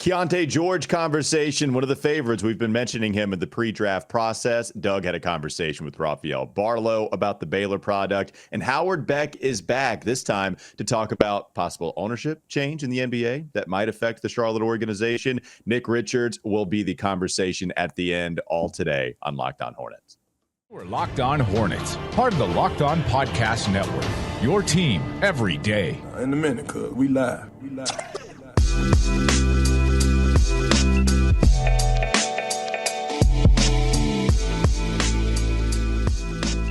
Keyonte George conversation, one of the favorites. We've been mentioning him in the pre-draft process. Doug had a conversation with Rafael Barlowe about the Baylor product, and Howard Beck is back this time to talk about possible ownership change in the NBA that might affect the Charlotte organization. Nick Richards will be the conversation at the end, all today on Locked On Hornets. We're Locked On Hornets, part of the Locked On Podcast Network, your team every day. In a minute, cuz we live.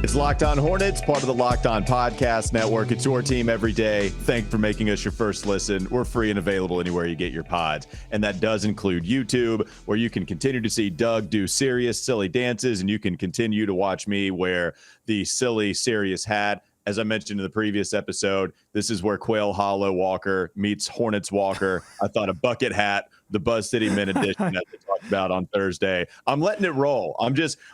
It's Locked On Hornets, part of the Locked On Podcast Network. It's your team every day. Thanks for making us your first listen. We're free and available anywhere you get your pods. And that does include YouTube, where you can continue to see Doug do serious, silly dances, and you can continue to watch me wear the silly, serious hat. As I mentioned in the previous episode, this is where Quail Hollow Walker meets Hornets Walker. I thought a bucket hat, the Buzz City Mint edition that we talked about on Thursday. I'm letting it roll.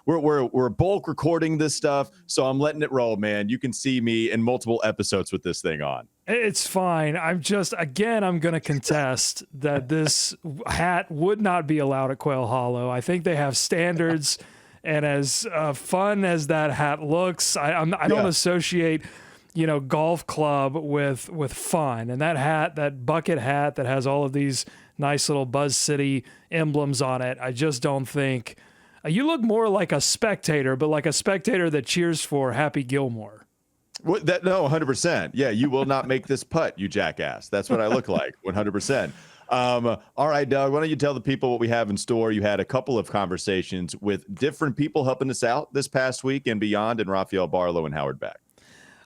We're bulk recording this stuff, so I'm letting it roll, man. You can see me in multiple episodes with this thing on. It's fine. I'm going to contest that this hat would not be allowed at Quail Hollow. I think they have standards. And as fun as that hat looks, I don't associate, golf club with fun. And that hat, that bucket hat that has all of these nice little Buzz City emblems on it, I just don't think you look more like a spectator, but like a spectator that cheers for Happy Gilmore. No, 100%. Yeah, you will not make this putt, you jackass. That's what I look like, 100%. All right, Doug, why don't you tell the people what we have in store? You had a couple of conversations with different people helping us out this past week and beyond, and Rafael Barlowe and Howard Beck.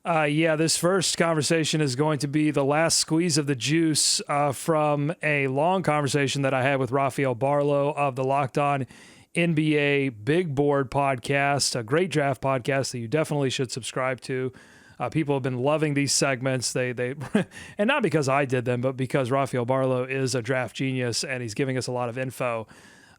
This first conversation is going to be the last squeeze of the juice from a long conversation that I had with Rafael Barlowe of the Locked On NBA Big Board podcast, a great draft podcast that you definitely should subscribe to. People have been loving these segments. They and not because I did them, but because Rafael Barlowe is a draft genius and he's giving us a lot of info.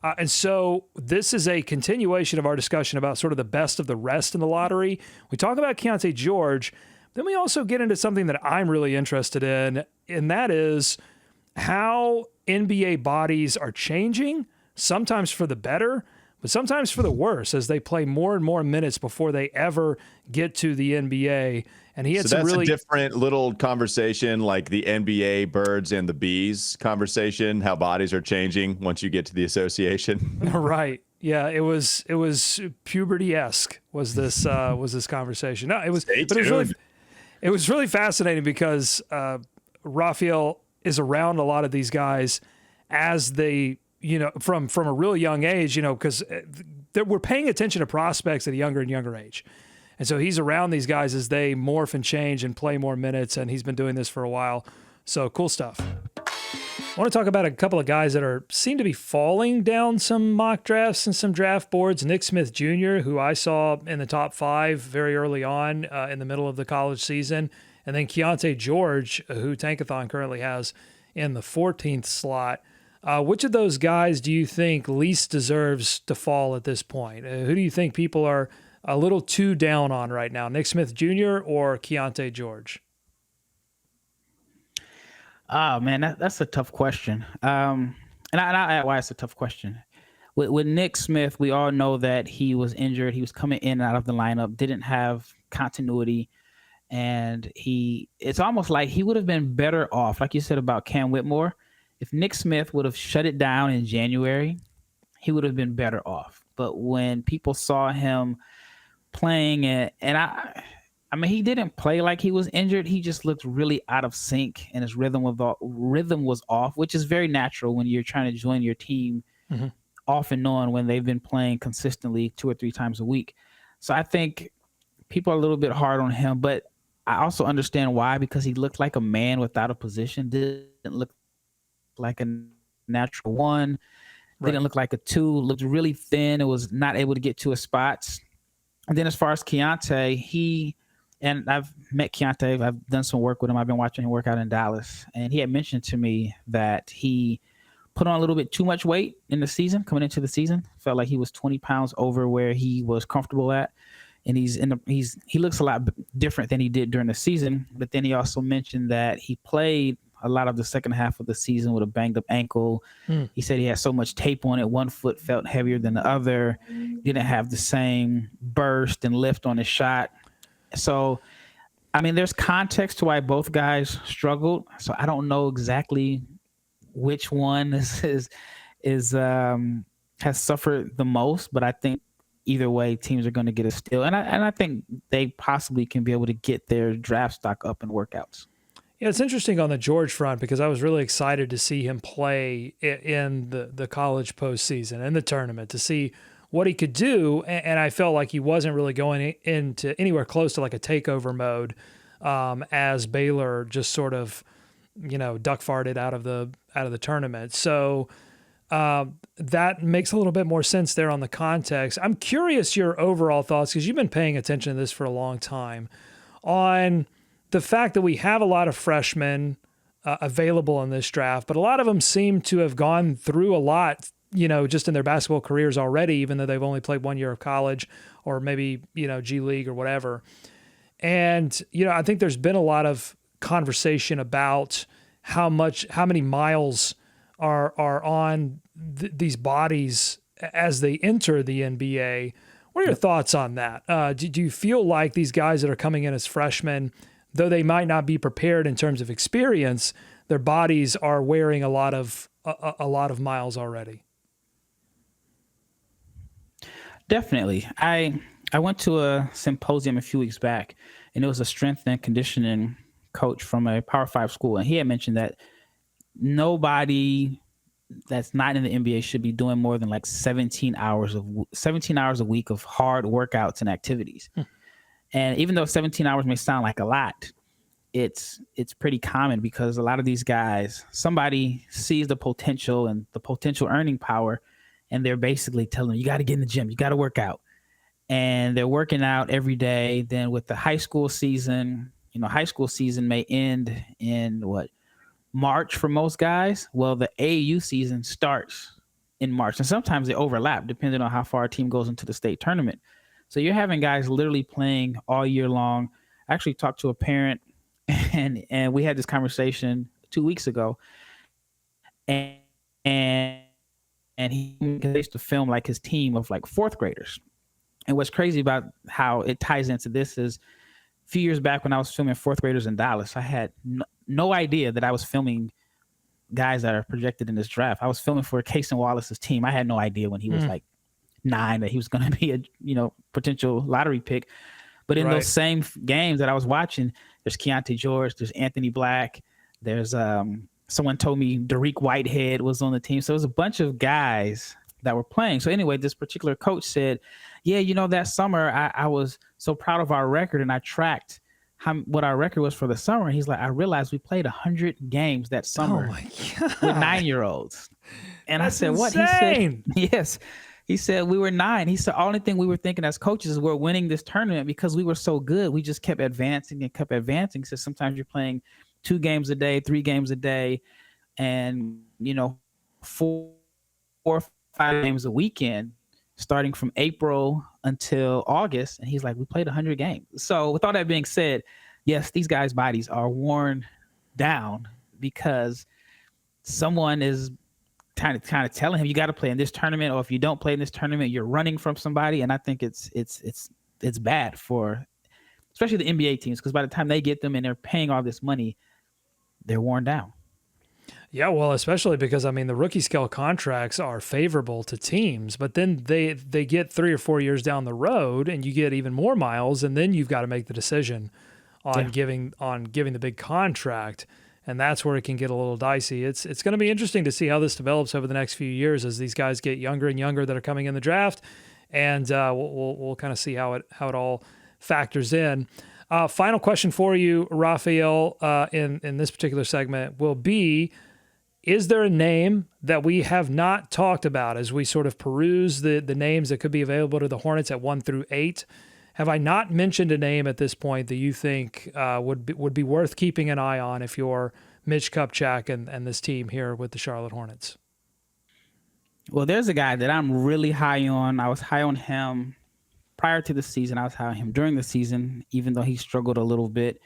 And so this is a continuation of our discussion about sort of the best of the rest in the lottery. We talk about Keyonte George, then we also get into something that I'm really interested in, and that is how NBA bodies are changing, sometimes for the better, but sometimes for the worse, as they play more and more minutes before they ever get to the NBA. And he had so some that's really a different little conversation, like the NBA birds and the bees conversation, how bodies are changing once you get to the association. Right. Yeah, it was puberty-esque was this conversation. No, it was really fascinating because Rafael is around a lot of these guys as they from a real young age, because we're paying attention to prospects at a younger and younger age. And so he's around these guys as they morph and change and play more minutes, and he's been doing this for a while. So cool stuff. I want to talk about a couple of guys that seem to be falling down some mock drafts and some draft boards. Nick Smith Jr., who I saw in the top 5 very early on in the middle of the college season. And then Keyonte George, who Tankathon currently has in the 14th slot. Which of those guys do you think least deserves to fall at this point? Who do you think people are a little too down on right now, Nick Smith Jr. or Keyonte George? Oh, man, that's a tough question. And why it's a tough question. With Nick Smith, we all know that he was injured. He was coming in and out of the lineup, didn't have continuity. And it's almost like he would have been better off, like you said about Cam Whitmore. If Nick Smith would have shut it down in January, he would have been better off. But when people saw him playing it, and I mean, he didn't play like he was injured. He just looked really out of sync, and his rhythm was off, which is very natural when you're trying to join your team off and on when they've been playing consistently 2 or 3 times a week. So I think people are a little bit hard on him, but I also understand why, because he looked like a man without a position, didn't look like a natural 1, didn't look like a 2, looked really thin. It was not able to get to his spots. And then as far as Keyonte, and I've met Keyonte, I've done some work with him. I've been watching him work out in Dallas. And he had mentioned to me that he put on a little bit too much weight in the season, coming into the season. Felt like he was 20 pounds over where he was comfortable at. And he looks a lot different than he did during the season. But then he also mentioned that he played a lot of the second half of the season with a banged up ankle. He said he had so much tape on it. One foot felt heavier than the other. Didn't have the same burst and lift on his shot. So, I mean, there's context to why both guys struggled. So I don't know exactly which one has suffered the most, but I think either way, teams are going to get a steal. And I think they possibly can be able to get their draft stock up in workouts. Yeah, it's interesting on the George front because I was really excited to see him play in the college postseason and the tournament to see what he could do. And I felt like he wasn't really going into anywhere close to like a takeover mode as Baylor just sort of, duck farted out of the tournament. So that makes a little bit more sense there on the context. I'm curious your overall thoughts, because you've been paying attention to this for a long time, on the fact that we have a lot of freshmen available in this draft, but a lot of them seem to have gone through a lot, just in their basketball careers already, even though they've only played 1 year of college or maybe, G League or whatever. And, I think there's been a lot of conversation about how many miles are on these bodies as they enter the NBA. What are your thoughts on that? Do you feel like these guys that are coming in as freshmen, though they might not be prepared in terms of experience, their bodies are wearing a lot of miles already? Definitely. I went to a symposium a few weeks back, and it was a strength and conditioning coach from a Power 5 school, and he had mentioned that nobody that's not in the NBA should be doing more than like 17 hours a week of hard workouts and activities. And even though 17 hours may sound like a lot, it's pretty common because a lot of these guys, somebody sees the potential and the potential earning power, and they're basically telling them, you got to get in the gym, you got to work out. And they're working out every day. Then with the high school season, high school season may end in March for most guys. Well, the AAU season starts in March, and sometimes they overlap depending on how far a team goes into the state tournament. So you're having guys literally playing all year long. I actually talked to a parent, and we had this conversation 2 weeks ago, and he used to film like his team of like fourth graders. And what's crazy about how it ties into this is, a few years back when I was filming fourth graders in Dallas, I had no idea that I was filming guys that are projected in this draft. I was filming for Cason Wallace's team. I had no idea when he was like 9 that he was going to be a potential lottery pick. But in those same games that I was watching, there's Keyonte George, there's Anthony Black, there's someone told me Derek Whitehead was on the team. So it was a bunch of guys that were playing. So anyway, this particular coach said, yeah, that summer I was so proud of our record, and I tracked what our record was for the summer. And he's like, I realized we played 100 games that summer with 9-year-olds. And that's I said, what? insane. He said, yes. He said, we were 9. He said, only thing we were thinking as coaches is we're winning this tournament because we were so good. We just kept advancing and kept advancing. He said, sometimes you're playing 2 games a day, 3 games a day, and, 4 or 5 games a weekend, starting from April until August. And he's like, we played 100 games. So with all that being said, yes, these guys' bodies are worn down because someone is kind of telling him, you got to play in this tournament, or if you don't play in this tournament, you're running from somebody. And I think it's bad for especially the NBA teams, because by the time they get them and they're paying all this money, they're worn down. Yeah, well, especially because, the rookie scale contracts are favorable to teams, but then they get 3 or 4 years down the road and you get even more miles, and then you've got to make the decision on giving the big contract, and that's where it can get a little dicey. It's going to be interesting to see how this develops over the next few years as these guys get younger and younger that are coming in the draft, and we'll kind of see how it all factors in. Final question for you, Rafael, in this particular segment will be, is there a name that we have not talked about as we sort of peruse the names that could be available to the Hornets at 1 through 8? Have I not mentioned a name at this point that you think would be worth keeping an eye on if you're Mitch Kupchak and this team here with the Charlotte Hornets? Well, there's a guy that I'm really high on. I was high on him prior to the season. I was high on him during the season, even though he struggled a little bit.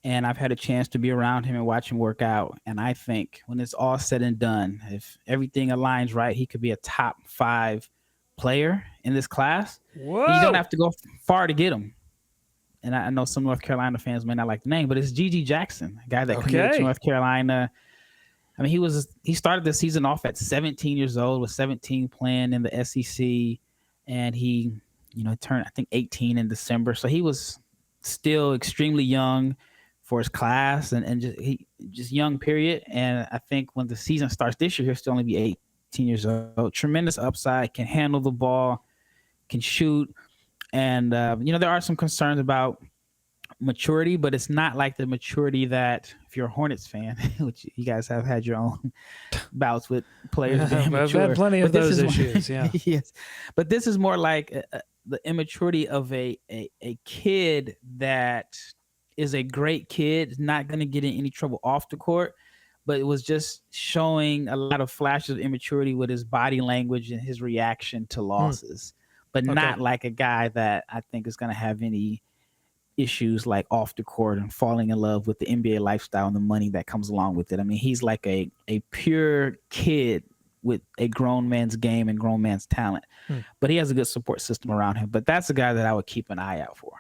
and I've had a chance to be around him and watch him work out. And I think when it's all said and done, if everything aligns right, he could be a top 5 player in this class. Whoa. You don't have to go far to get him. And I know some North Carolina fans may not like the name, but it's G.G. Jackson, a guy that committed to North Carolina. I mean, he started the season off at 17 years old, was 17 playing in the SEC, and he, turned, I think, 18 in December. So he was still extremely young for his class and just young, period. And I think when the season starts this year, he'll still only be 18 years old. Tremendous upside, can handle the ball, can shoot. And, there are some concerns about maturity, but it's not like the maturity that, if you're a Hornets fan, which you guys have had your own bouts with players being I've mature. had plenty of those issues, yeah. Yes. But this is more like the immaturity of a kid that is a great kid, not going to get in any trouble off the court, but it was just showing a lot of flashes of immaturity with his body language and his reaction to losses, but not like a guy that I think is going to have any issues like off the court and falling in love with the NBA lifestyle and the money that comes along with it. I mean, he's like a pure kid with a grown man's game and grown man's talent, but he has a good support system around him. But that's a guy that I would keep an eye out for.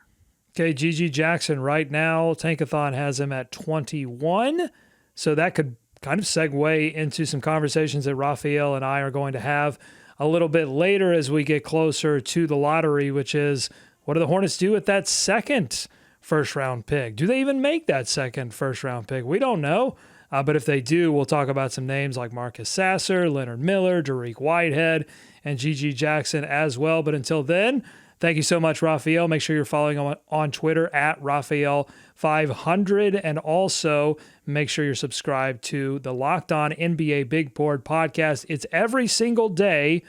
Okay, G.G. Jackson right now, Tankathon has him at 21. So that could kind of segue into some conversations that Rafael and I are going to have a little bit later as we get closer to the lottery, which is, what do the Hornets do with that second first-round pick? Do they even make that second first-round pick? We don't know. But if they do, we'll talk about some names like Marcus Sasser, Leonard Miller, Dariq Whitehead, and G.G. Jackson as well. But until then, thank you so much, Rafael. Make sure you're following on Twitter at Rafael500. And also make sure you're subscribed to the Locked On NBA Big Board podcast. It's every single day,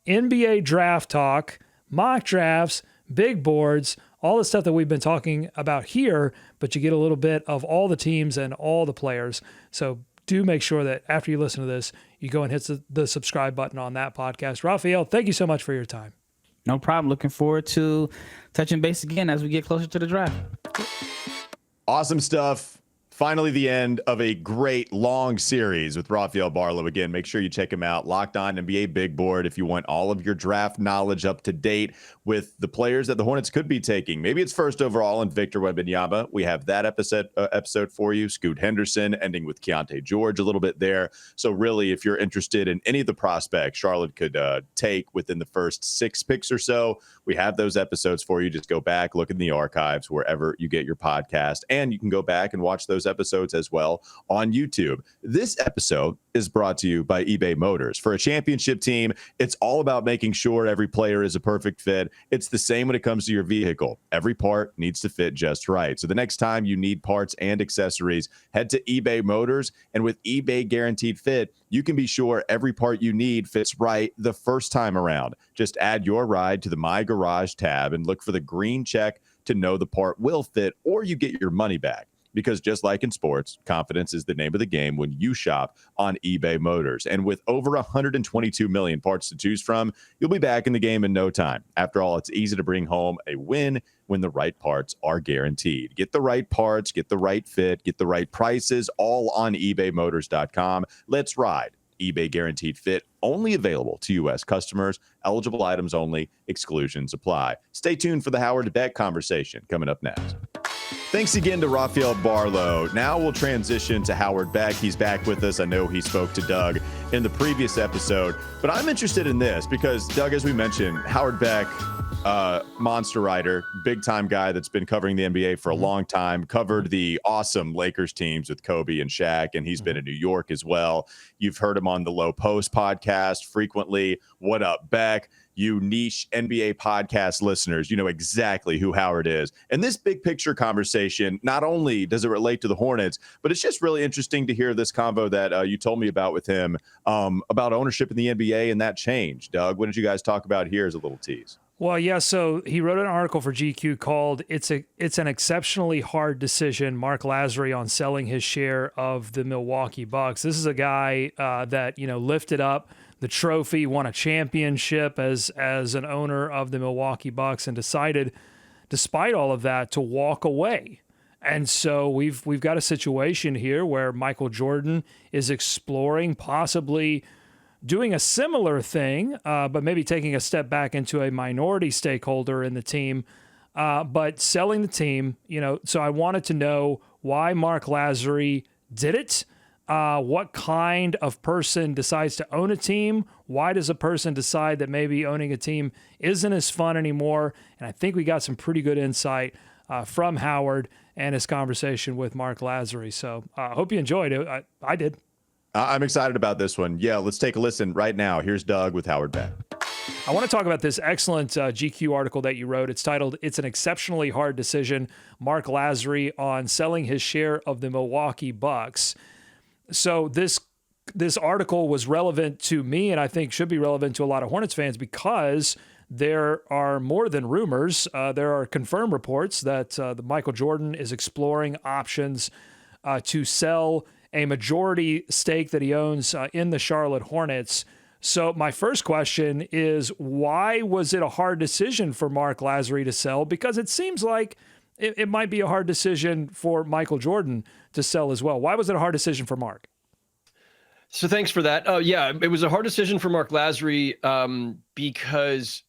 NBA draft talk, mock drafts, big boards, all the stuff that we've been talking about here, but you get a little bit of all the teams and all the players. So do make sure that after you listen to this, you go and hit the subscribe button on that podcast. Rafael, thank you so much for your time. No problem. Looking forward to touching base again as we get closer to the draft. Awesome stuff. Finally, the end of a great long series with Rafael Barlowe. Again, make sure you check him out. Locked On NBA Big Board if you want all of your draft knowledge up to date with the players that the Hornets could be taking. Maybe it's first overall in Victor Wembanyama. We have that episode for you. Scoot Henderson, ending with Keyonte George a little bit there. So really, if you're interested in any of the prospects Charlotte could take within the first 6 picks or so, we have those episodes for you. Just go back, look in the archives, wherever you get your podcast, and you can go back and watch those episodes as well on YouTube. This episode is brought to you by eBay Motors. For a championship team, it's all about making sure every player is a perfect fit. It's the same when it comes to your vehicle. Every part needs to fit just right. So the next time you need parts and accessories, head to eBay Motors. And with eBay Guaranteed Fit, you can be sure every part you need fits right the first time around. Just add your ride to the My Garage tab and look for the green check to know the part will fit, or you get your money back. Because just like in sports, confidence is the name of the game when you shop on eBay Motors. And with over 122 million parts to choose from, you'll be back in the game in no time. After all, it's easy to bring home a win when the right parts are guaranteed. Get the right parts, get the right fit, get the right prices, all on ebaymotors.com. Let's ride. eBay Guaranteed Fit, only available to U.S. customers. Eligible items only. Exclusions apply. Stay tuned for the Howard Beck conversation coming up next. Thanks again to Rafael Barlowe. Now we'll transition to Howard Beck. He's back with us. I know he spoke to Doug in the previous episode, but I'm interested in this because, Doug, as we mentioned, Howard Beck, monster writer, big-time guy that's been covering the NBA for a long time, covered the awesome Lakers teams with Kobe and Shaq, and he's been in New York as well. You've heard him on the Low Post podcast frequently. What up, Beck? You niche NBA podcast listeners, you know exactly who Howard is. And this big picture conversation, not only does it relate to the Hornets, but it's just really interesting to hear this convo that you told me about with him about ownership in the NBA and that change. Doug, what did you guys talk about here as a little tease? Well, yeah, so he wrote an article for GQ called It's an Exceptionally Hard Decision, Marc Lasry on selling his share of the Milwaukee Bucks. This is a guy that, lifted up the trophy, won a championship as an owner of the Milwaukee Bucks, and decided, despite all of that, to walk away. And so we've got a situation here where Michael Jordan is exploring possibly doing a similar thing, but maybe taking a step back into a minority stakeholder in the team, but selling the team. So I wanted to know why Marc Lasry did it. What kind of person decides to own a team? Why does a person decide that maybe owning a team isn't as fun anymore? And I think we got some pretty good insight from Howard and his conversation with Marc Lasry. So I hope you enjoyed it. I did. I'm excited about this one. Yeah, let's take a listen right now. Here's Doug with Howard Beck. I want to talk about this excellent GQ article that you wrote. It's titled, "It's an Exceptionally Hard Decision, Marc Lasry on Selling His Share of the Milwaukee Bucks." So this article was relevant to me, and I think should be relevant to a lot of Hornets fans, because there are more than rumors. There are confirmed reports that the Michael Jordan is exploring options to sell a majority stake that he owns in the Charlotte Hornets. So my first question is, why was it a hard decision for Marc Lasry to sell? Because it seems like it might be a hard decision for Michael Jordan to sell as well. Why was it a hard decision for Marc? So thanks for that. Oh yeah, it was a hard decision for Marc Lasry because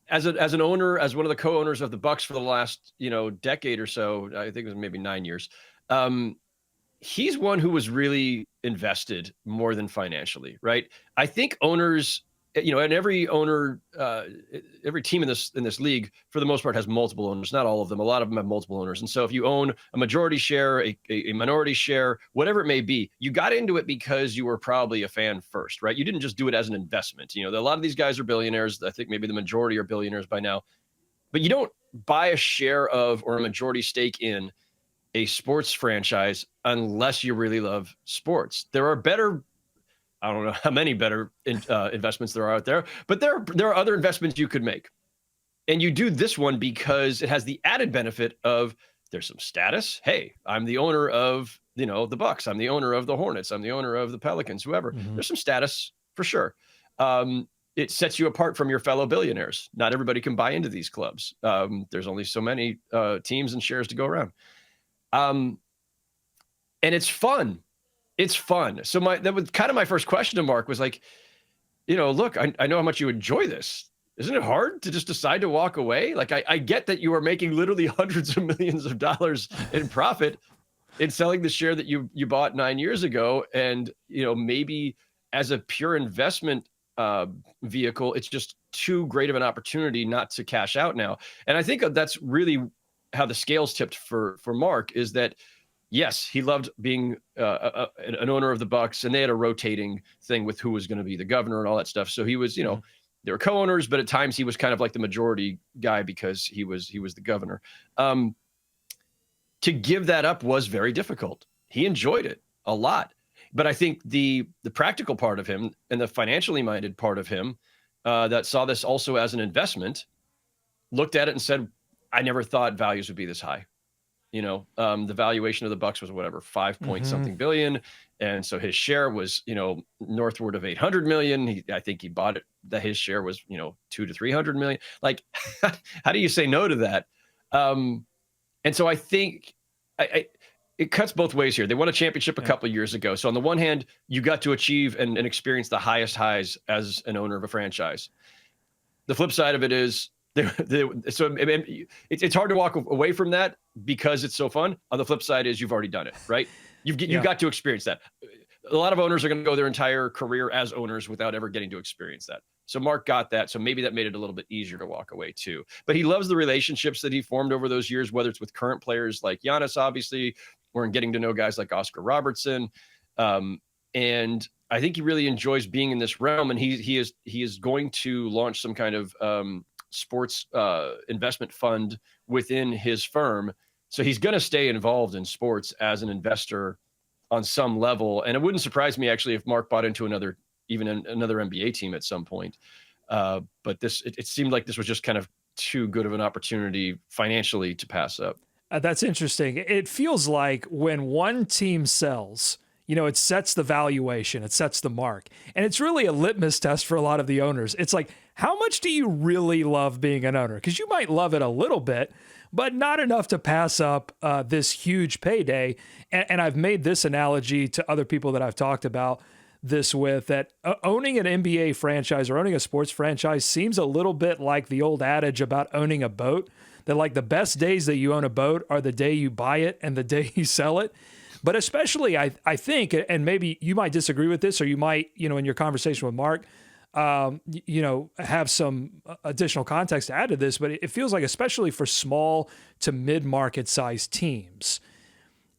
as an owner, as one of the co-owners of the Bucks for the last decade or so, I think it was maybe 9 years. He's one who was really invested more than financially, right? I think owners, and every owner, every team in this league, for the most part, has multiple owners. Not all of them. A lot of them have multiple owners. And so if you own a majority share, a minority share, whatever it may be, you got into it because you were probably a fan first, right? You didn't just do it as an investment. A lot of these guys are billionaires. I think maybe the majority are billionaires by now. But you don't buy a share of or a majority stake in a sports franchise unless you really love sports. There are better, I don't know how many better investments there are out there, but there are other investments you could make. And you do this one because it has the added benefit of there's some status. Hey, I'm the owner of, the Bucks. I'm the owner of the Hornets. I'm the owner of the Pelicans, whoever. Mm-hmm. There's some status for sure. It sets you apart from your fellow billionaires. Not everybody can buy into these clubs. There's only so many teams and shares to go around. And it's fun. It's fun. So that was kind of my first question to Marc was like, look, I know how much you enjoy this. Isn't it hard to just decide to walk away? Like, I get that you are making literally hundreds of millions of dollars in profit in selling the share that you bought 9 years ago. And, maybe as a pure investment vehicle, it's just too great of an opportunity not to cash out now. And I think that's really how the scales tipped for Marc, is that, yes, he loved being an owner of the Bucks, and they had a rotating thing with who was going to be the governor and all that stuff. So he was, they were co-owners, but at times he was kind of like the majority guy because he was the governor. To give that up was very difficult. He enjoyed it a lot, but I think the practical part of him and the financially minded part of him that saw this also as an investment looked at it and said, I never thought values would be this high. The valuation of the Bucks was whatever, 5 point something billion. And so his share was, northward of 800 million. I think he bought it that his share was, 200 to 300 million. Like, how do you say no to that? And so I think it cuts both ways here. They won a championship a couple of years ago. So on the one hand, you got to achieve and experience the highest highs as an owner of a franchise. The flip side of it is, so it's hard to walk away from that because it's so fun. On the flip side is you've already done it, right? You've got to experience that. A lot of owners are going to go their entire career as owners without ever getting to experience that. So Marc got that. So maybe that made it a little bit easier to walk away too. But he loves the relationships that he formed over those years, whether it's with current players like Giannis, obviously, or in getting to know guys like Oscar Robertson. And I think he really enjoys being in this realm. And he is going to launch some kind of sports investment fund within his firm. So he's going to stay involved in sports as an investor on some level. And it wouldn't surprise me actually if Marc bought into another NBA team at some point. But it seemed like this was just kind of too good of an opportunity financially to pass up. That's interesting. It feels like when one team sells, it sets the valuation, it sets the mark. And it's really a litmus test for a lot of the owners. It's like, how much do you really love being an owner? Because you might love it a little bit, but not enough to pass up this huge payday. And I've made this analogy to other people that I've talked about this with, that owning an NBA franchise or owning a sports franchise seems a little bit like the old adage about owning a boat, that like the best days that you own a boat are the day you buy it and the day you sell it. But especially, I think, and maybe you might disagree with this, or you might, in your conversation with Marc, have some additional context to add to this, but it feels like, especially for small to mid-market size teams,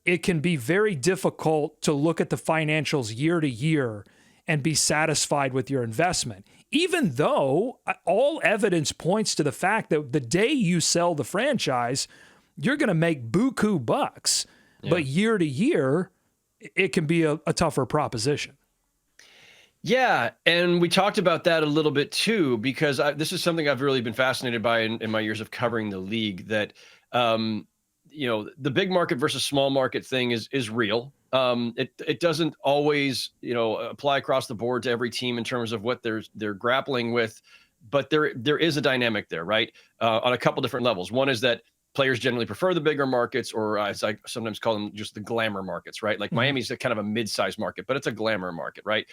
it can be very difficult to look at the financials year to year and be satisfied with your investment, even though all evidence points to the fact that the day you sell the franchise, you're going to make buku bucks. Yeah. But year to year, it can be a tougher proposition. Yeah, and we talked about that a little bit too, because this is something I've really been fascinated by in my years of covering the league, that the big market versus small market thing is real. It doesn't always, apply across the board to every team in terms of what they're grappling with, but there is a dynamic there, right? On a couple different levels. One is that players generally prefer the bigger markets, or as I sometimes call them, just the glamour markets, right? Like Miami's a kind of a mid-sized market, but it's a glamour market, right?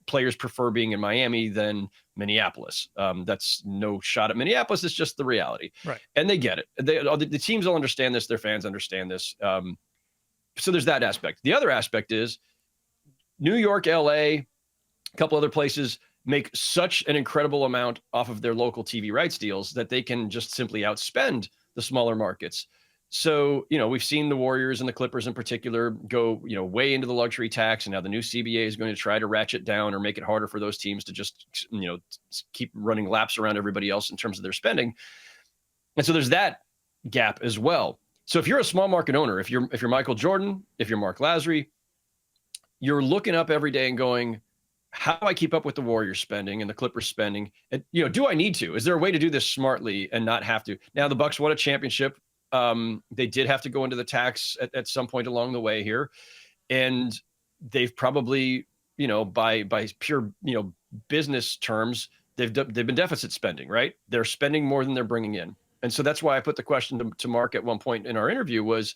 Players prefer being in Miami than Minneapolis. That's no shot at Minneapolis. It's just the reality. Right. And they get it. The teams will understand this. Their fans understand this. So there's that aspect. The other aspect is New York, LA, a couple other places make such an incredible amount off of their local TV rights deals that they can just simply outspend the smaller markets. So, we've seen the Warriors and the Clippers in particular go, way into the luxury tax. And now the new CBA is going to try to ratchet down or make it harder for those teams to just, keep running laps around everybody else in terms of their spending. And so there's that gap as well. So if you're a small market owner, if you're Michael Jordan, if you're Marc Lasry, you're looking up every day and going, how do I keep up with the Warriors spending and the Clippers spending? And, do I need to? Is there a way to do this smartly and not have to? Now, the Bucks won a championship. They did have to go into the tax at some point along the way here. And they've probably, by pure, business terms, they've been deficit spending, right? They're spending more than they're bringing in. And so that's why I put the question to Marc at one point in our interview is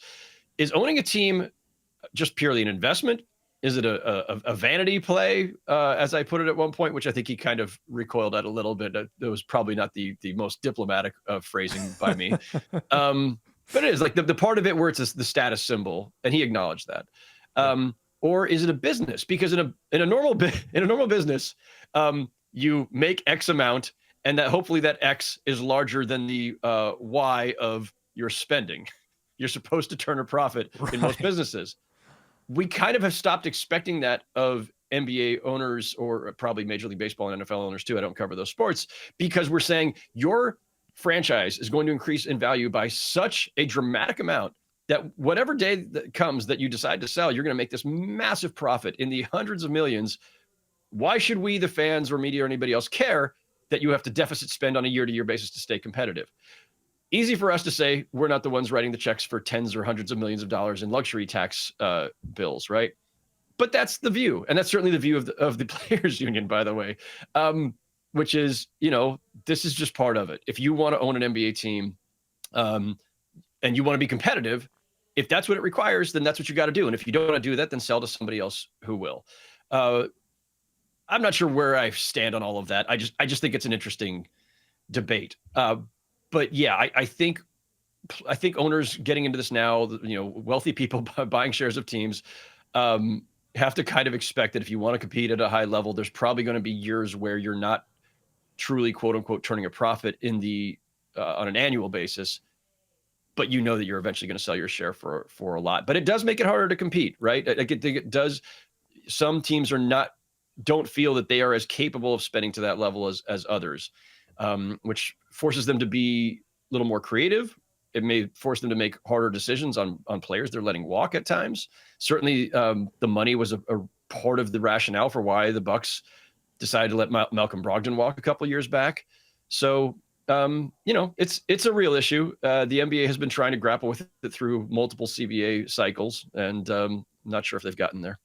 owning a team just purely an investment? Is it a vanity play, as I put it at one point, which I think he kind of recoiled at a little bit. That was probably not the most diplomatic phrasing by me. But it is like the part of it where it's the status symbol, and he acknowledged that. Or is it a business? Because in a normal business, you make X amount, and that hopefully that X is larger than the Y of your spending. You're supposed to turn a profit in most businesses. We kind of have stopped expecting that of NBA owners, or probably Major League Baseball and NFL owners too. I don't cover those sports, because we're saying your franchise is going to increase in value by such a dramatic amount that whatever day that comes that you decide to sell, you're going to make this massive profit in the hundreds of millions. Why should we, the fans or media or anybody else, care that you have to deficit spend on a year-to-year basis to stay competitive? Easy for us to say we're not the ones writing the checks for tens or hundreds of millions of dollars in luxury tax bills, right? But that's the view, and that's certainly the view of the players' union, by the way, which is, this is just part of it. If you want to own an NBA team, and you want to be competitive, if that's what it requires, then that's what you got to do. And if you don't want to do that, then sell to somebody else who will. I'm not sure where I stand on all of that. I just think it's an interesting debate. But yeah, I think owners getting into this now, wealthy people buying shares of teams, have to kind of expect that if you want to compete at a high level, there's probably going to be years where you're not truly, quote unquote, turning a profit on an annual basis, but that you're eventually going to sell your share for a lot. But it does make it harder to compete, right? It does. Some teams don't feel that they are as capable of spending to that level as others. Which forces them to be a little more creative. It may force them to make harder decisions on players they're letting walk at times. Certainly, the money was a part of the rationale for why the Bucks decided to let Malcolm Brogdon walk a couple years back. So, it's a real issue. The NBA has been trying to grapple with it through multiple CBA cycles, and not sure if they've gotten there.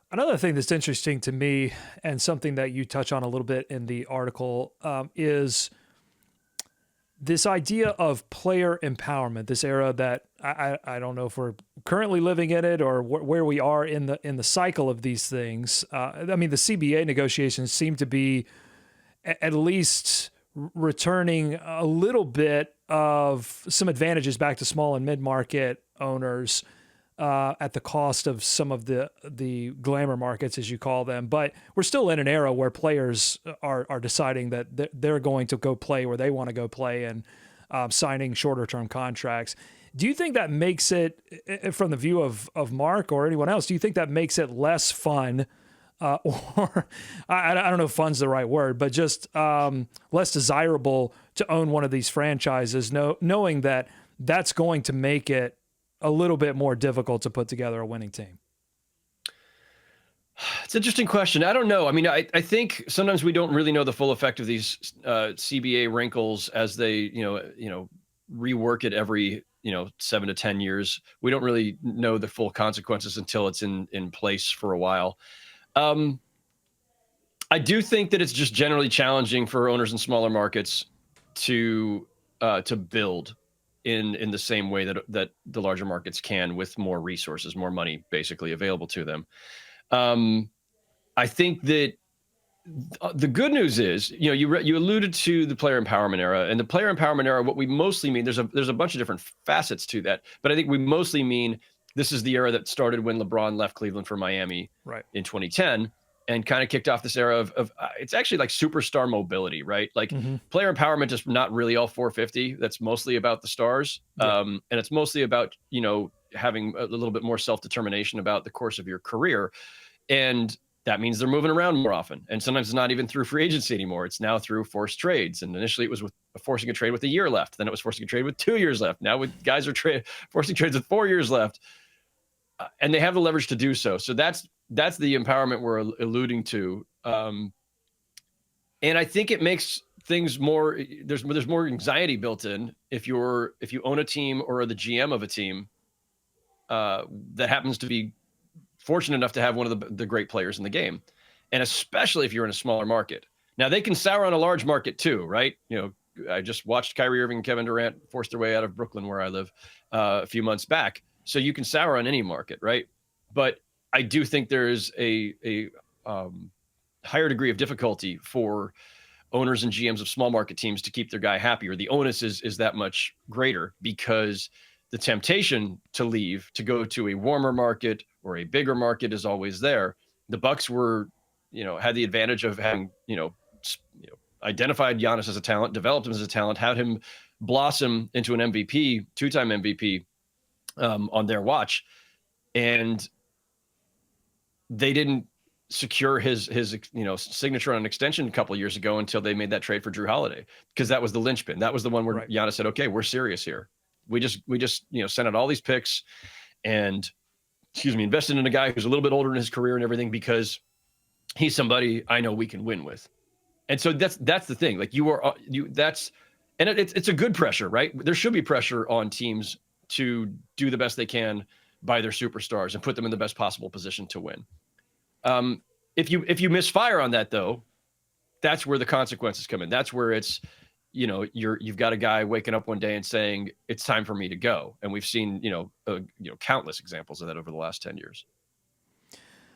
Another thing that's interesting to me, and something that you touch on a little bit in the article, is this idea of player empowerment, this era that I don't know if we're currently living in it or where we are in the cycle of these things. I mean, the CBA negotiations seem to be at least returning a little bit of some advantages back to small and mid-market owners at the cost of some of the glamour markets, as you call them. But we're still in an era where players are deciding that they're going to go play where they want to go play and signing shorter-term contracts. Do you think that makes it, from the view of Marc or anyone else, do you think that makes it less fun or I don't know if fun's the right word, but just less desirable to own one of these franchises, knowing that that's going to make it a little bit more difficult to put together a winning team? It's an interesting question. I don't know. I mean, I think sometimes we don't really know the full effect of these CBA wrinkles as they, rework it every, 7 to 10 years. We don't really know the full consequences until it's in place for a while. I do think that it's just generally challenging for owners in smaller markets to build in the same way that the larger markets can, with more resources, more money basically available to them. I think that the good news is, you alluded to the player empowerment era, and the player empowerment era, what we mostly mean, there's a bunch of different facets to that, but I think we mostly mean this is the era that started when LeBron left Cleveland for Miami in 2010 and kind of kicked off this era of it's actually like superstar mobility, right? Like player empowerment is not really all 450. That's mostly about the stars. And it's mostly about, having a little bit more self-determination about the course of your career. And that means they're moving around more often. And sometimes it's not even through free agency anymore. It's now through forced trades. And initially it was with forcing a trade with a year left. Then it was forcing a trade with 2 years left. Now with guys are forcing trades with 4 years left. And they have the leverage to do so. So that's the empowerment we're alluding to. And I think it makes things more, there's more anxiety built in if you own a team or are the GM of a team that happens to be fortunate enough to have one of the great players in the game. And especially if you're in a smaller market. Now they can sour on a large market too, right? I just watched Kyrie Irving and Kevin Durant force their way out of Brooklyn, where I live, a few months back. So you can sour on any market, right? But I do think there is a higher degree of difficulty for owners and GMs of small market teams to keep their guy happy, or the onus is that much greater, because the temptation to leave to go to a warmer market or a bigger market is always there. The Bucks were, had the advantage of having, identified Giannis as a talent, developed him as a talent, had him blossom into an MVP, 2-time MVP on their watch. And they didn't secure his signature on an extension a couple of years ago until they made that trade for Drew Holiday, because that was the linchpin. That was the one where Giannis said, okay, we're serious here. We just sent out all these picks and invested in a guy who's a little bit older in his career and everything, because he's somebody I know we can win with. And so that's the thing. Like it's a good pressure, right? There should be pressure on teams to do the best they can by their superstars and put them in the best possible position to win. If you misfire on that, though, that's where the consequences come in. That's where it's, you've got a guy waking up one day and saying, it's time for me to go. And we've seen, countless examples of that over the last 10 years.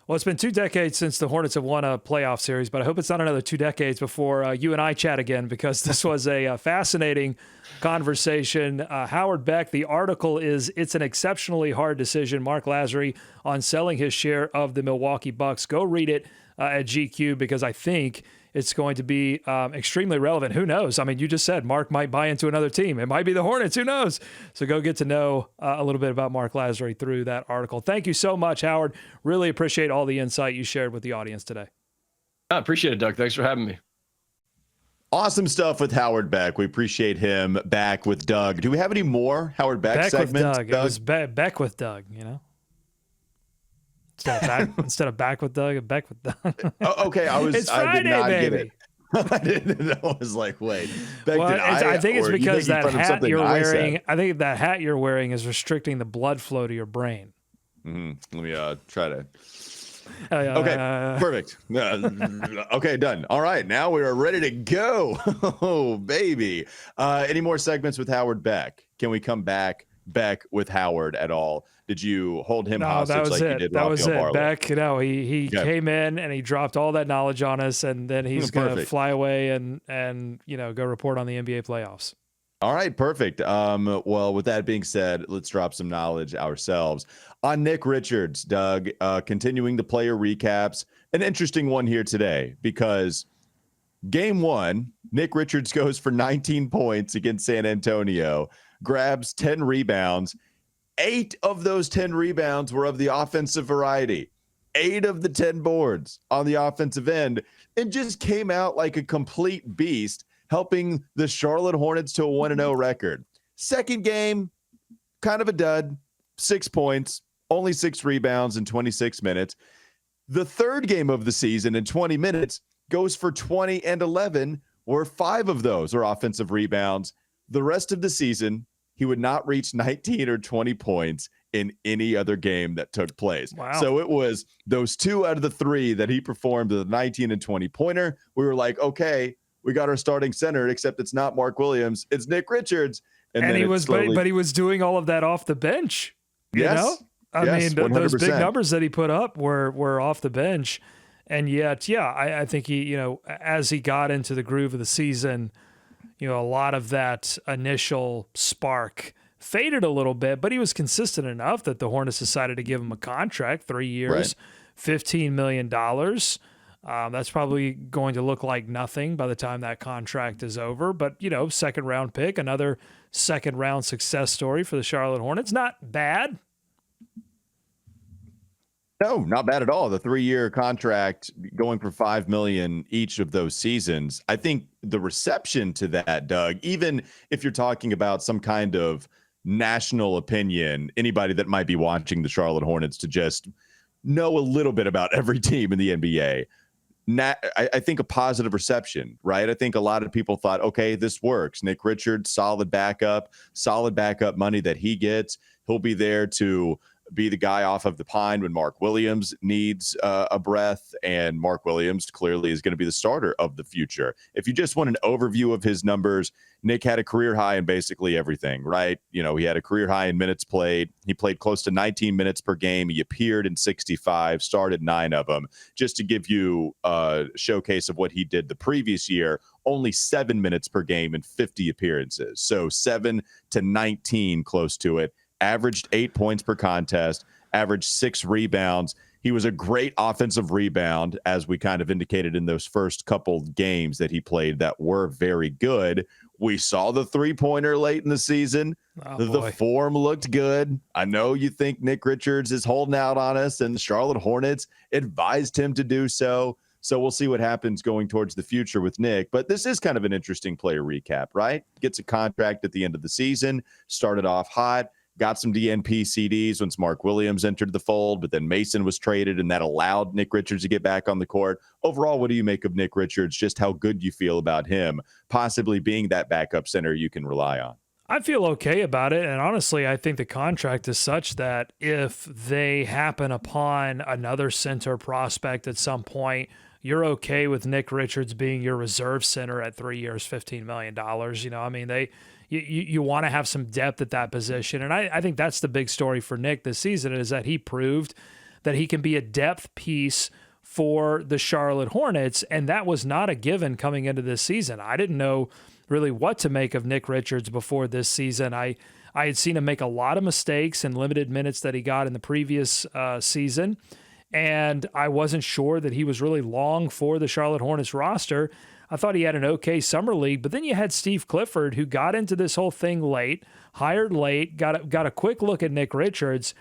Well, it's been 2 decades since the Hornets have won a playoff series, but I hope it's not another 2 decades before you and I chat again, because this was a fascinating conversation. Howard Beck, the article is "It's an Exceptionally Hard Decision, Marc Lasry on Selling His Share of the Milwaukee Bucks." Go read it at GQ, because I think it's going to be extremely relevant. Who knows? I mean, you just said Marc might buy into another team. It might be the Hornets. Who knows? So go get to know a little bit about Marc Lasry through that article. Thank you so much, Howard. Really appreciate all the insight you shared with the audience today. I appreciate it, Doug. Thanks for having me. Awesome stuff with Howard Beck. We appreciate him. Back with Doug. Do we have any more Howard Beck segments? With Doug. It was Beck with Doug, Instead of back with Doug, Beck with Doug. Oh, okay, It's Friday, I did not baby. get it. I didn't know. I was like, wait. Beck, Well, I think it's because that hat you're wearing. Said? I think that hat you're wearing is restricting the blood flow to your brain. Let me try to Okay, perfect. Okay, done. All right, now we are ready to go. Oh, baby. Any more segments with Howard Beck? Can we come back with Howard at all? Did you hold him hostage that was like it. you did That was Rafael it. Barlowe? Beck, he came in and he dropped all that knowledge on us, and then he's going to fly away and go report on the NBA playoffs. All right, perfect. Well, with that being said, let's drop some knowledge ourselves on Nick Richards. Doug, continuing the player recaps. An interesting one here today because game 1, Nick Richards goes for 19 points against San Antonio, grabs 10 rebounds. 8 of those 10 rebounds were of the offensive variety. 8 of the 10 boards on the offensive end, and just came out like a complete beast, helping the Charlotte Hornets to a 1-0 record. Second game, kind of a dud, 6 points, only 6 rebounds in 26 minutes. The third game of the season in 20 minutes goes for 20 and 11, where 5 of those are offensive rebounds. The rest of the season, he would not reach 19 or 20 points in any other game that took place. Wow. So it was those 2 out of the 3 that he performed, the 19 and 20 pointer. We were like, okay, we got our starting center, except it's not Mark Williams, it's Nick Richards. And he was, but he was doing all of that off the bench. You know? I mean, 100%. those big numbers that he put up were off the bench. And yet, I think he, as he got into the groove of the season, a lot of that initial spark faded a little bit, but he was consistent enough that the Hornets decided to give him a contract, 3 years, $15 million. That's probably going to look like nothing by the time that contract is over. But, second round pick, another second round success story for the Charlotte Hornets. Not bad. No, not bad at all. The 3-year contract going for $5 million each of those seasons. I think the reception to that, Doug, even if you're talking about some kind of national opinion, anybody that might be watching the Charlotte Hornets to just know a little bit about every team in the NBA, I think a positive reception, right? I think a lot of people thought, okay, this works. Nick Richards, solid backup money that he gets. He'll be there to be the guy off of the pine when Mark Williams needs a breath, and Mark Williams clearly is going to be the starter of the future. If you just want an overview of his numbers, Nick had a career high in basically everything, right? He had a career high in minutes played. He played close to 19 minutes per game. He appeared in 65, started 9 of them. Just to give you a showcase of what he did the previous year, only 7 minutes per game in 50 appearances. So 7 to 19, close to it. Averaged 8 points per contest, averaged 6 rebounds. He was a great offensive rebound, as we kind of indicated in those first couple games that he played that were very good. We saw the 3-pointer late in the season. The form looked good. I know you think Nick Richards is holding out on us, and the Charlotte Hornets advised him to do so. So we'll see what happens going towards the future with Nick. But this is kind of an interesting player recap, right? Gets a contract at the end of the season, started off hot. Got some DNP CDs once Mark Williams entered the fold, but then Mason was traded, and that allowed Nick Richards to get back on the court. Overall, what do you make of Nick Richards? Just how good you feel about him possibly being that backup center you can rely on? I feel okay about it, and honestly, I think the contract is such that if they happen upon another center prospect at some point, you're okay with Nick Richards being your reserve center at 3 years, $15 million. You want to have some depth at that position. And I think that's the big story for Nick this season, is that he proved that he can be a depth piece for the Charlotte Hornets. And that was not a given coming into this season. I didn't know really what to make of Nick Richards before this season. I had seen him make a lot of mistakes in limited minutes that he got in the previous season. And I wasn't sure that he was really long for the Charlotte Hornets roster. I thought he had an okay summer league, but then you had Steve Clifford, who got into this whole thing late, hired late, got a quick look at Nick Richards,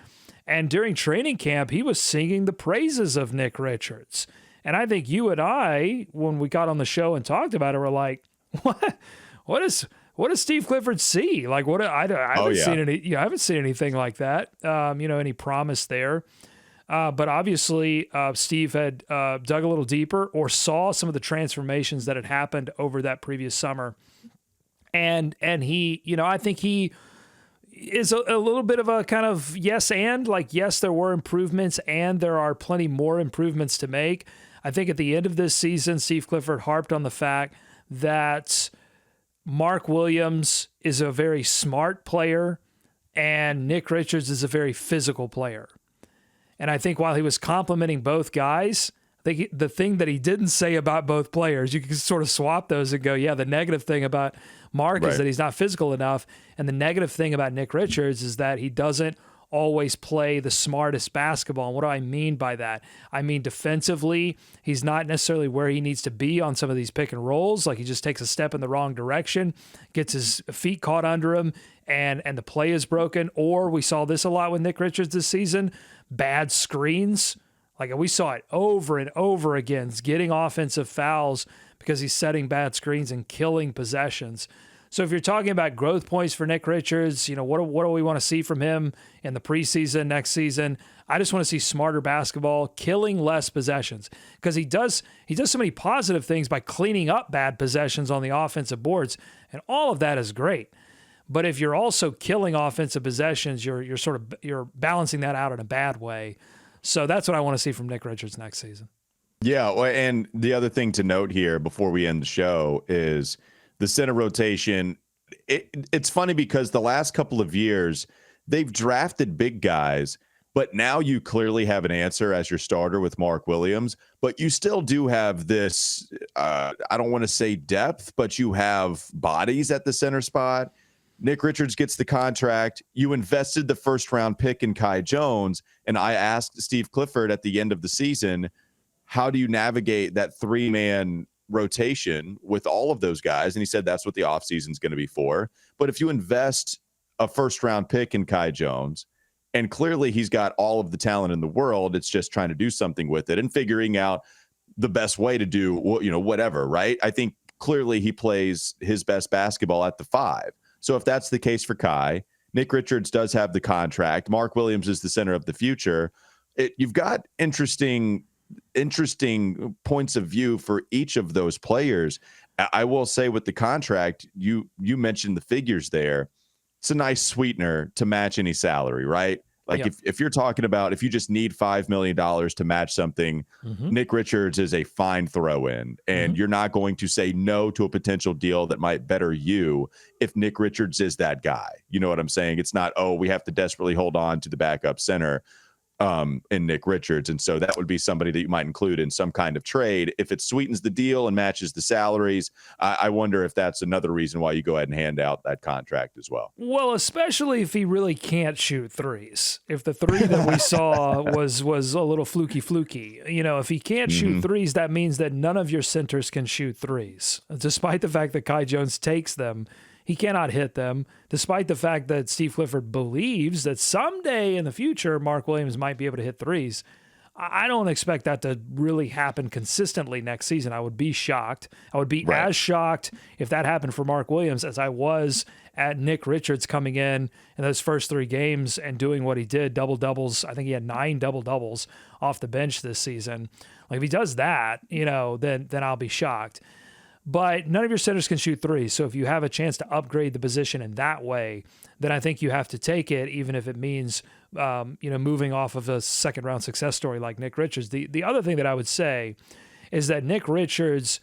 and during training camp, he was singing the praises of Nick Richards. And I think you and I, when we got on the show and talked about it, were like, what does Steve Clifford see? Like, what? I haven't seen anything like that. Any promise there. But obviously, Steve had dug a little deeper or saw some of the transformations that had happened over that previous summer. And he, I think he is a little bit of a kind of yes and, like, yes, there were improvements and there are plenty more improvements to make. I think at the end of this season, Steve Clifford harped on the fact that Mark Williams is a very smart player and Nick Richards is a very physical player. And I think while he was complimenting both guys, I think the thing that he didn't say about both players, you can sort of swap those and go, yeah, the negative thing about Mark is that he's not physical enough. And the negative thing about Nick Richards is that he doesn't always play the smartest basketball. And what do I mean by that? I mean, defensively, he's not necessarily where he needs to be on some of these pick and rolls. Like, he just takes a step in the wrong direction, gets his feet caught under him, and the play is broken. Or we saw this a lot with Nick Richards this season, bad screens. Like, we saw it over and over again, getting offensive fouls because he's setting bad screens and killing possessions. So if you're talking about growth points for Nick Richards, what do we want to see from him in the preseason next season? I just want to see smarter basketball, killing less possessions, because he does so many positive things by cleaning up bad possessions on the offensive boards, and all of that is great. But if you're also killing offensive possessions, you're balancing that out in a bad way. So that's what I want to see from Nick Richards next season. Yeah, and the other thing to note here before we end the show is the center rotation. It's funny because the last couple of years, they've drafted big guys, but now you clearly have an answer as your starter with Mark Williams, but you still do have this, I don't want to say depth, but you have bodies at the center spot. Nick Richards gets the contract. You invested the first-round pick in Kai Jones, and I asked Steve Clifford at the end of the season, how do you navigate that three-man rotation with all of those guys? And he said that's what the offseason is going to be for. But if you invest a first-round pick in Kai Jones, and clearly he's got all of the talent in the world, it's just trying to do something with it and figuring out the best way to do, whatever, right? I think clearly he plays his best basketball at the 5. So if that's the case for Kai, Nick Richards does have the contract. Mark Williams is the center of the future. You've got interesting points of view for each of those players. I will say with the contract, you mentioned the figures there. It's a nice sweetener to match any salary, right? Like if you're talking about, if you just need $5 million to match something, Nick Richards is a fine throw-in, and you're not going to say no to a potential deal that might better you if Nick Richards is that guy. You know what I'm saying? It's not, we have to desperately hold on to the backup center in Nick Richards. And so that would be somebody that you might include in some kind of trade. If it sweetens the deal and matches the salaries, I wonder if that's another reason why you go ahead and hand out that contract as well. Well, especially if he really can't shoot threes. If the three that we saw was a little fluky, if he can't shoot threes, that means that none of your centers can shoot threes. Despite the fact that Kai Jones takes them, he cannot hit them, despite the fact that Steve Clifford believes that someday in the future, Mark Williams might be able to hit threes. I don't expect that to really happen consistently next season. I would be shocked. I would be as shocked if that happened for Mark Williams as I was at Nick Richards coming in those first 3 games and doing what he did, double-doubles. I think he had 9 double-doubles off the bench this season. Like, if he does that, then I'll be shocked. But none of your centers can shoot threes. So if you have a chance to upgrade the position in that way, then I think you have to take it, even if it means, moving off of a second-round success story like Nick Richards. The other thing that I would say is that Nick Richards,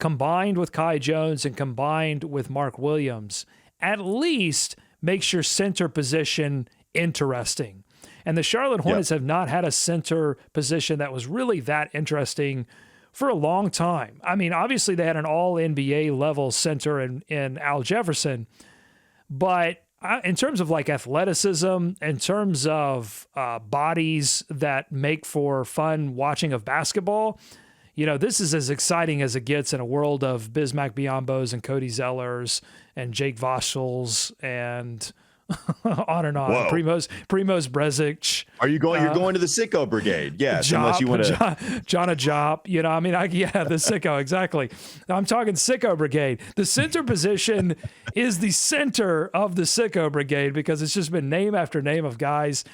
combined with Kai Jones and combined with Mark Williams, at least makes your center position interesting. And the Charlotte Hornets have not had a center position that was really that interesting for a long time. I mean, obviously they had an all-NBA level center in Al Jefferson, but in terms of like athleticism, in terms of bodies that make for fun watching of basketball, this is as exciting as it gets in a world of Bismack Biyombo's and Cody Zellers and Jake Voschels and on and on. Whoa. Primoz Brezic. Are you going? You're going to the sicko brigade? Yes, Jop, unless you want to. John Jop. The sicko. Exactly. I'm talking sicko brigade. The center position is the center of the sicko brigade because it's just been name after name of guys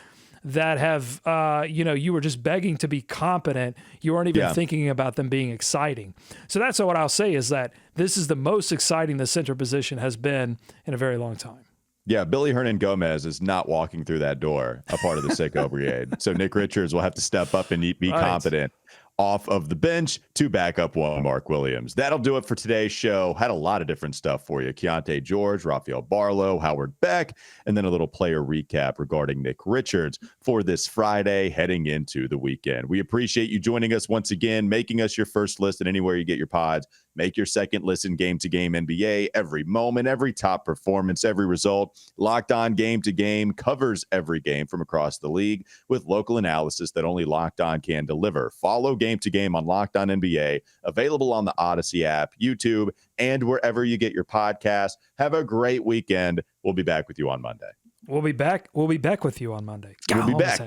that have, you were just begging to be competent. You weren't even thinking about them being exciting. So that's what I'll say is that this is the most exciting the center position has been in a very long time. Yeah, Billy Hernan Gomez is not walking through that door, a part of the sicko brigade. So Nick Richards will have to step up and be competent off of the bench to back up one Mark Williams. That'll do it for today's show. Had a lot of different stuff for you. Keyonte George, Rafael Barlowe, Howard Beck, and then a little player recap regarding Nick Richards for this Friday heading into the weekend. We appreciate you joining us once again, making us your first listen anywhere you get your pods. Make your second listen game to game NBA. Every moment, every top performance, every result. Locked On Game to Game covers every game from across the league with local analysis that only Locked On can deliver. Follow Game to Game on Locked On NBA, available on the Odyssey app, YouTube, and wherever you get your podcasts. Have a great weekend. We'll be back with you on Monday. We'll be back with you on Monday. We'll be back.